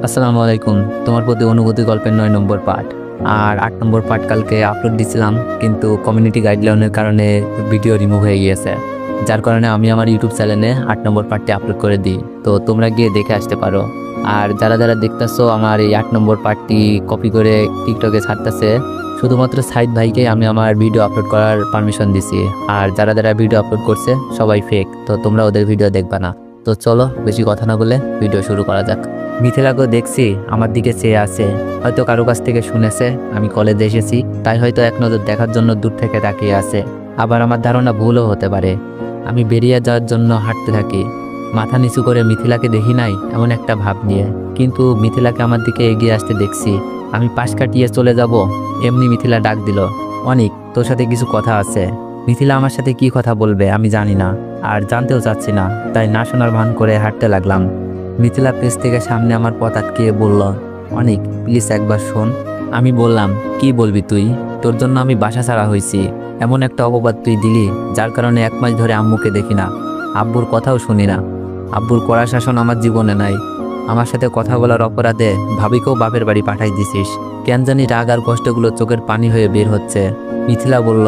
আসসালামু আলাইকুম। তোমার প্রতি অনুভূতি গল্পের ৯ নম্বর পার্ট আর ৮ নম্বর পার্ট কালকে আপলোড দিছিলাম, কিন্তু কমিউনিটি গাইডলাইনের কারণে ভিডিও রিমুভ হয়ে গিয়েছে, যার কারণে আমি আমার ইউটিউব চ্যানেলে ৮ নম্বর পার্টটি আপলোড করে দিই। তো তোমরা গিয়ে দেখে আসতে পারো। আর যারা যারা দেখতেছো আমার এই ৮ নম্বর পার্টটি কপি করে টিকটকে ছাড়তেছে, শুধুমাত্র সাইদ ভাইকে আমি আমার ভিডিও আপলোড করার পারমিশন দিছি। আর যারা যারা ভিডিও আপলোড করছে সবাই ফেক, তো তোমরা ওদের ভিডিও দেখবা না। তো চলো বেশি কথা না বলে ভিডিও শুরু করা যাক। মিথিলাকেও দেখছি আমার দিকে চেয়ে আছে, হয়তো কারো কাছ থেকে শুনেছে আমি কলেজে এসেছি, তাই হয়তো এক নজর দেখার জন্য দূর থেকে তাকিয়ে আছে। আবার আমার ধারণা ভুলও হতে পারে। আমি বেরিয়ে যাওয়ার জন্য হাঁটতে থাকি, মাথা নিচু করে মিথিলাকে দেখি নাই এমন একটা ভাব নিয়ে, কিন্তু মিথিলাকে আমার দিকে এগিয়ে আসতে দেখছি। আমি পাশ কাটিয়ে চলে যাব, এমনি মিথিলা ডাক দিল, অনিক তোর সাথে কিছু কথা আছে। মিথিলা আমার সাথে কি কথা বলবে আমি জানি না, আর জানতেও চাচ্ছি না, তাই না শোনার ভান করে হাঁটতে লাগলাম। মিথিলা পেছ থেকে সামনে আমার পথ আটকিয়ে বলল, অনিক প্লিজ একবার শোন। আমি বললাম, কি বলবি তুই? তোর জন্য আমি বাসা ছাড়া হয়েছি, এমন একটা অপবাদ তুই দিলি যার কারণে 1 মাস ধরে আম্মুকে দেখি না, আব্বুর কথাও শুনি না। আব্বুর কড়া শাসন আমার জীবনে নাই। আমার সাথে কথা বলার অপরাধে ভাবিকেও বাপের বাড়ি পাঠাই দিছিস। কেন জানি রাগ আর কষ্টগুলো চোখের পানি হয়ে বের হচ্ছে। মিথিলা বলল,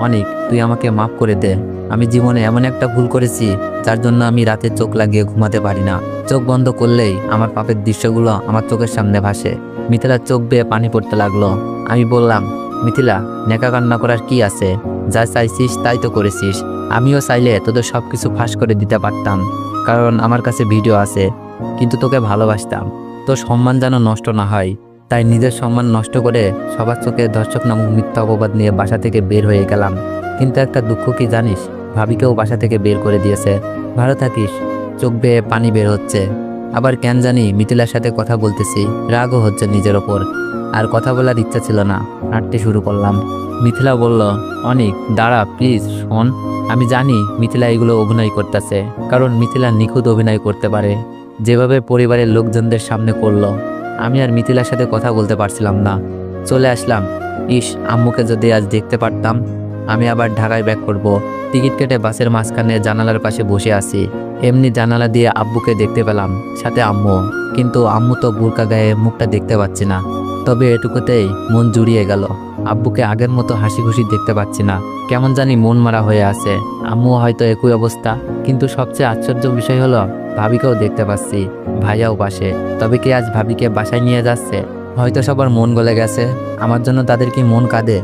অনিক তুই আমাকে মাফ করে দে। আমি জীবনে এমন একটা ভুল করেছি যার জন্য আমি রাতে চোখ লাগিয়ে ঘুমাতে পারি না। চোখ বন্ধ করলেই আমার পাপের দৃশ্যগুলো আমার চোখের সামনে ভাসে। মিথিলার চোখ বেয়ে পানি পড়তে লাগলো। আমি বললাম, মিথিলা নেকা কান্না করার কি আছে? যা চাইছিস তাই তো করেছিস। আমিও চাইলে তোদের সব কিছু ফাঁস করে দিতে পারতাম, কারণ আমার কাছে ভিডিও আছে, কিন্তু তোকে ভালোবাসতাম। তোর সম্মান যেন নষ্ট না হয়, তাই নিজের সম্মান নষ্ট করে সবার চোখে দর্শক নামক মিথ্যা অপবাদ নিয়ে বাসা থেকে বের হয়ে গেলাম। কিন্তু একটা দুঃখ কি জানিস, ভাবিকেও বাসা থেকে বের করে দিয়েছে। ভালো থাকিস। চোখ বেয়ে পানি বের হচ্ছে। আবার কেন জানি মিথিলার সাথে কথা বলতেছি, রাগও হচ্ছে নিজের ওপর। আর কথা বলার ইচ্ছা ছিল না, হাঁটতে শুরু করলাম। মিথিলা বলল, অনিক দাঁড়া প্লিজ শোন। আমি জানি মিথিলা এগুলো অভিনয় করতেছে, কারণ মিথিলা নিখুঁত অভিনয় করতে পারে, যেভাবে পরিবারের লোকজনদের সামনে করলো। আমি আর মিথিলার সাথে কথা বলতে পারছিলাম না, চলে আসলাম। ইস, আম্মুকে যদি আজ দেখতে পারতাম। আমি আবার ঢাকায় ব্যাক করব। টিকিট কেটে বাসের মাঝখানে জানালার পাশে বসে আছি। এমনি জানালা দিয়ে আব্বুকে দেখতে পেলাম, সাথে আম্মু। কিন্তু আম্মু তো বোরকা গায়ে, মুখটা দেখতে পাচ্ছি না। তবে এটুকুতেই মন জুড়িয়ে গেল। আব্বুকে আগের মতো হাসি খুশি দেখতে পাচ্ছি না, কেমন জানি মন মারা হয়ে আছে। আম্মু হয়তো একই অবস্থা, কিন্তু সবচেয়ে আশ্চর্য বিষয় হলো ভাবিকেও দেখতে পাচ্ছি, ভাইয়াও পাশে। তবে কি আজ ভাবিকে বাসায় নিয়ে যাচ্ছে? হয়তো সবার মন গলে গেছে, আমার জন্য তাদের কি মন কাঁদে?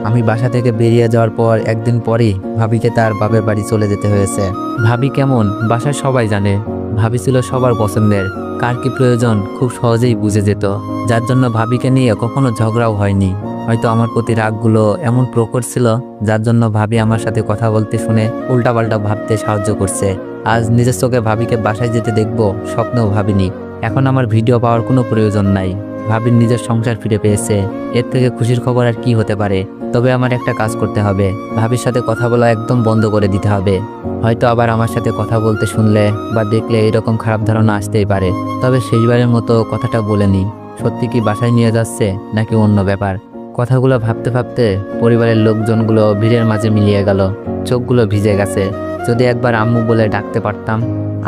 আমি বাসা থেকে বেরিয়ে যাওয়ার পর একদিন পরই ভাবিকে তার বাপের বাড়ি চলে যেতে হয়েছে। ভাবি কেমন বাসায় সবাই জানে। ভাবি ছিল সবার পছন্দের, কার কি প্রয়োজন খুব সহজেই বুঝে যেত, যার জন্য ভাবিকে নিয়ে কখনো ঝগড়াও হয়নি। হয়তো আমার প্রতি রাগগুলো এমন প্রকট ছিল, যার জন্য ভাবি আমার সাথে কথা বলতে শুনে উল্টাপাল্টা ভাবতে সাহায্য করছে। আজ নিজের চোখে ভাবিকে বাসায় যেতে দেখবো স্বপ্নেও ভাবিনি। এখন আমার ভিডিও পাওয়ার কোনো প্রয়োজন নাই, ভাবির নিজের সংসার ফিরে পেয়েছে। এর থেকে খুশির খবর আর কি হতে পারে? তবে আমার একটা কাজ করতে হবে, ভাবির সাথে কথা বলা একদম বন্ধ করে দিতে হবে। হয়তো আবার আমার সাথে কথা বলতে শুনলে বা দেখলে এরকম খারাপ ধারণা আসতেই পারে। তবে শেষবারের মতো কথাটা বলে নিই, সত্যি কি বাসায় নিয়ে যাচ্ছে নাকি অন্য ব্যাপার? কথাগুলো ভাবতে ভাবতে পরিবারের লোকজনগুলো ভিড়ের মাঝে মিলিয়ে গেল, চোখগুলো ভিজে গেছে। যদি একবার আম্মু বলে ডাকতে পারতাম,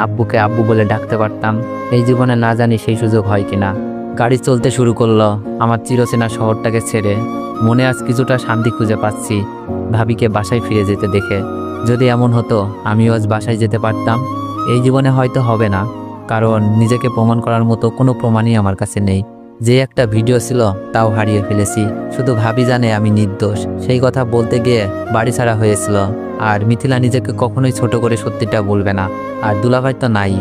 আব্বুকে আব্বু বলে ডাকতে পারতাম। এই জীবনে না জানি সেই সুযোগ হয় কিনা। গাড়ি চলতে শুরু করলো আমার চিরচেনা শহরটাকে ছেড়ে। মনে আজ কিছুটা শান্তি খুঁজে পাচ্ছি ভাবিকে বাসায় ফিরে যেতে দেখে। যদি এমন হতো আমিও আজ বাসায় যেতে পারতাম। এই জীবনে হয়তো হবে না, কারণ নিজেকে প্রমাণ করার মতো কোনো প্রমাণই আমার কাছে নেই। যে একটা ভিডিও ছিল তাও হারিয়ে ফেলেছি। শুধু ভাবি জানে আমি নির্দোষ। সেই কথা বলতে গিয়ে বাড়ি ছাড়া হয়েছিল। আর মিথিলা নিজেকে কখনোই ছোট করে সত্যিটা বলবে না। আর দুলাভাই তো নাই।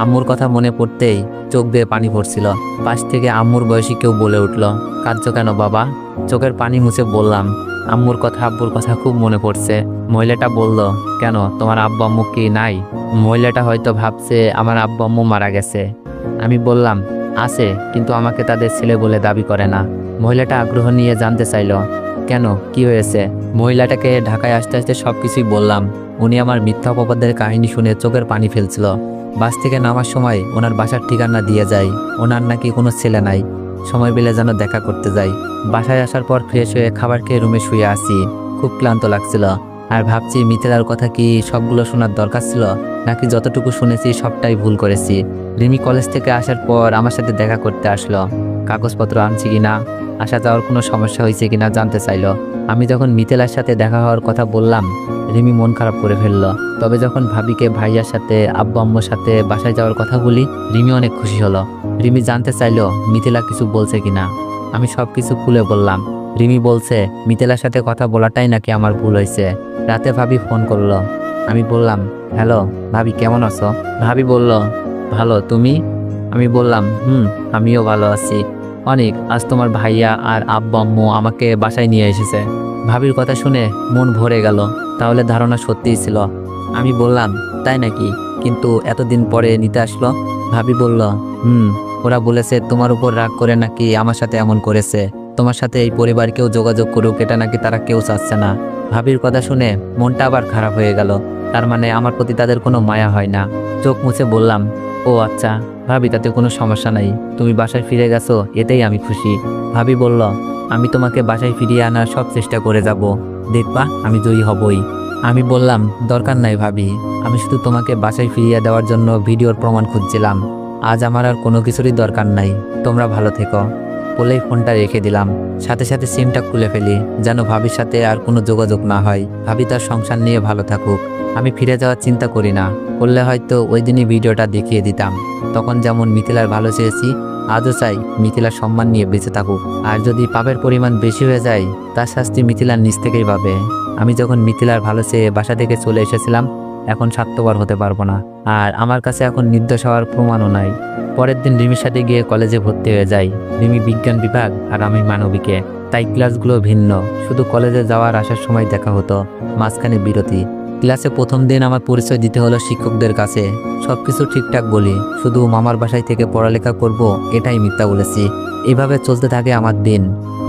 আম্মুর কথা মনে পড়তেই চোখ বেয়ে পানি পড়ছিল। পাশ থেকে আম্মুর বয়সী কেউ বলে উঠল, কাঁদছো কেন বাবা? চোখের পানি মুছে বললাম, আম্মুর কথা আব্বুর কথা খুব মনে পড়ছে। মহিলাটা বলল, কেন তোমার আব্বু আম্মু কি নাই? মহিলাটা হয়তো ভাবছে আমার আব্বু আম্মু মারা গেছে। আমি বললাম, আছে, কিন্তু আমাকে তাদের ছেলে বলে দাবি করে না। মহিলাটা আগ্রহ নিয়ে জানতে চাইল, কেন কি হয়েছে? মহিলাটাকে ঢাকায় আসতে আসতে সবকিছুই বললাম। উনি আমার মিথ্যা অপবাদের কাহিনী শুনে চোখের পানি ফেলছিল। বাস থেকে নামার সময় ওনার বাসার ঠিকানা দিয়ে যায়। ওনার নাকি কোনো ছেলে নাই, সময় পেলে যেন দেখা করতে যাই। বাসায় আসার পর ফ্রেশ হয়ে খাবার খেয়ে রুমে শুয়ে আসি। খুব ক্লান্ত লাগছিল। আর ভাবছি মিথিলার কথা কি সবগুলো শোনার দরকার ছিল, নাকি যতটুকু শুনেছি সবটাই ভুল করেছি। রিমি কলেজ থেকে আসার পর আমার সাথে দেখা করতে আসলো, কাগজপত্র আনছি কিনা, আসা যাওয়ার কোনো সমস্যা হয়েছে কিনা জানতে চাইলো। আমি যখন মিথিলার সাথে দেখা হওয়ার কথা বললাম, রিমি মন খারাপ করে ফেললো। তবে যখন ভাবিকে ভাইয়ার সাথে আব্বু আম্মুর সাথে বাসায় যাওয়ার কথা বলি, রিমি অনেক খুশি হলো। রিমি জানতে চাইলো মিথিলা কিছু বলছে কিনা। আমি সব কিছু খুলে বললাম। রিমি বলছে মিথিলার সাথে কথা বলাটাই নাকি আমার ভুল হয়েছে। রাতে ভাবি ফোন করলো। আমি বললাম, হ্যালো ভাবি, কেমন আছো? ভাবি বলল, ভালো, তুমি? আমি বললাম, আমিও ভালো আছি। অনেক, আজ তোমার ভাইয়া আর আব্বু আম্মু আমাকে বাসায় নিয়ে এসেছে। ভাবির কথা শুনে মন ভরে গেল। তাহলে ধারণা সত্যিই ছিল। আমি বললাম, তাই নাকি? কিন্তু এতদিন পরে নিতে আসলো? ভাবি বলল, ওরা বলেছে তোমার উপর রাগ করে নাকি আমার সাথে এমন করেছে। তোমার সাথে এই পরিবার কেউ যোগাযোগ করুক এটা নাকি তারা কেউ চাচ্ছে না। ভাবির কথা শুনে মনটা আবার খারাপ হয়ে গেল। তার মানে আমার প্রতি তাদের কোনো মায়া হয় না। চোখ মুছে বললাম, ও আচ্ছা ভাবি, তাতে কোনো সমস্যা নাই। তুমি বাসায় ফিরে গেছো, এতেই আমি খুশি। ভাবি বলল, আমি তোমাকে বাসায় ফিরিয়ে আনার সব চেষ্টা করে যাব, দেখবা আমি জয়ী হবই। আমি বললাম, দরকার নাই ভাবি, আমি শুধু তোমাকে বাসায় ফিরিয়ে দেওয়ার জন্য ভিডিওর প্রমাণ খুঁজছিলাম। আজ আমার আর কোনো কিছুরই দরকার নাই। তোমরা ভালো থেকো। বলেই ফোনটা রেখে দিলাম। সাথে সাথে সিমটা খুলে ফেলি, যেন ভাবির সাথে আর কোনো যোগাযোগ না হয়। ভাবি তার সংসার নিয়ে ভালো থাকুক। আমি ফিরে যাওয়ার চিন্তা করি না। করলে হয়তো ওই দিনই ভিডিওটা দেখিয়ে দিতাম। তখন যেমন মিথিলার ভালো চেয়েছি, আজও চাই মিথিলার সম্মান নিয়ে বেঁচে থাকুক। আর যদি পাপের পরিমাণ বেশি হয়ে যায়, তার শাস্তি মিথিলার নিজ থেকেই পাবে। আমি যখন মিথিলার ভালো চেয়ে বাসা থেকে চলে এসেছিলাম, এখন স্বার্থপর হতে পারবো না। আর আমার কাছে এখন নির্দোষ হওয়ার প্রমাণও নাই। পরের দিন রিমির সাথে গিয়ে কলেজে ভর্তি হয়ে যাই। রিমি বিজ্ঞান বিভাগ আর আমি মানবিকে, তাই ক্লাসগুলো ভিন্ন। শুধু কলেজে যাওয়ার আসার সময় দেখা হতো, মাঝখানে বিরতি। ক্লাসে প্রথম দিন আমার পরিচয় দিতে হলো শিক্ষকদের কাছে। সবকিছু ঠিকঠাক বলি, শুধু মামার বাসায় থেকে পড়ালেখা করব এটাই মিথ্যা বলেছি। এভাবে চলতে থাকে আমার দিন।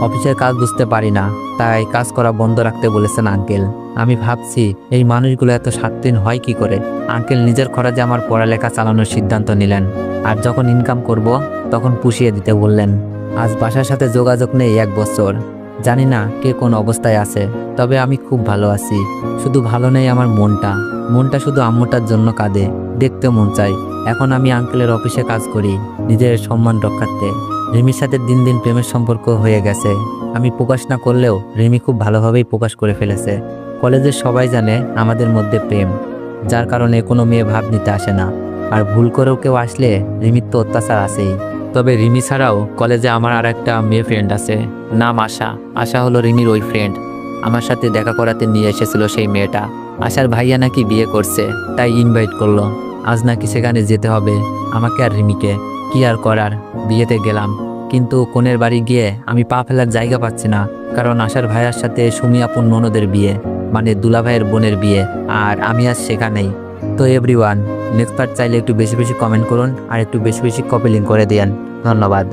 অফিসের কাজ বুঝতে পারি না, তাই কাজ করা বন্ধ রাখতে বলেছেন আঙ্কেল। আমি ভাবছি এই মানুষগুলো এত স্বাধীন হয় কি করে। আঙ্কেল নিজের খরচে আমার পড়ালেখা চালানোর সিদ্ধান্ত নিলেন। আর যখন ইনকাম করব তখন পুষিয়ে দিতে বললেন। আজ বাসার সাথে যোগাযোগ নেই 1 বছর। জানি না কে কোন অবস্থায় আছে, তবে আমি খুব ভালো আছি। শুধু ভালো নেই আমার মনটা শুধু আম্মুটার জন্য কাঁদে, দেখতে মন চাই। এখন আমি আঙ্কেলের অফিসে কাজ করি, নিজের সম্মান রক্ষার্থে। রিমির সাথে দিন দিন প্রেমের সম্পর্ক হয়ে গেছে। আমি প্রকাশ না করলেও রিমি খুব ভালোভাবেই প্রকাশ করে ফেলেছে। কলেজের সবাই জানে আমাদের মধ্যে প্রেম, যার কারণে কোনো মেয়ে ভাব নিতে আসে না। আর ভুল করেও কেউ আসলে রিমির তো অত্যাচার আছেই। তবে রিমি ছাড়াও কলেজে আমার আর একটা মেয়ে ফ্রেন্ড আছে, নাম আশা। আশা হলো রিমির ওই ফ্রেন্ড। আমার সাথে দেখা করাতে নিয়ে এসেছিল সেই মেয়েটা। আশার ভাইয়া নাকি বিয়ে করছে, তাই ইনভাইট করলো। আজ নাকি সেখানে যেতে হবে আমাকে আর রিমিকে। কি আর করার, বিয়েতে গেলাম। কিন্তু কোণের বাড়ি গিয়ে আমি পা ফেলার জায়গা পাচ্ছি না, কারণ আশার ভাইয়ার সাথে সুমি আপুর ননদের বিয়ে, মানে দুলা ভাইয়ের বোনের বিয়ে। আর আমি আজ সেখানেই। তো এভরিওয়ান, নেক্সট পার্ট চাইলে একটু বেশি বেশি কমেন্ট করুন আর একটু বেশি বেশি কপি লিঙ্ক করে দিয়েন। ধন্যবাদ।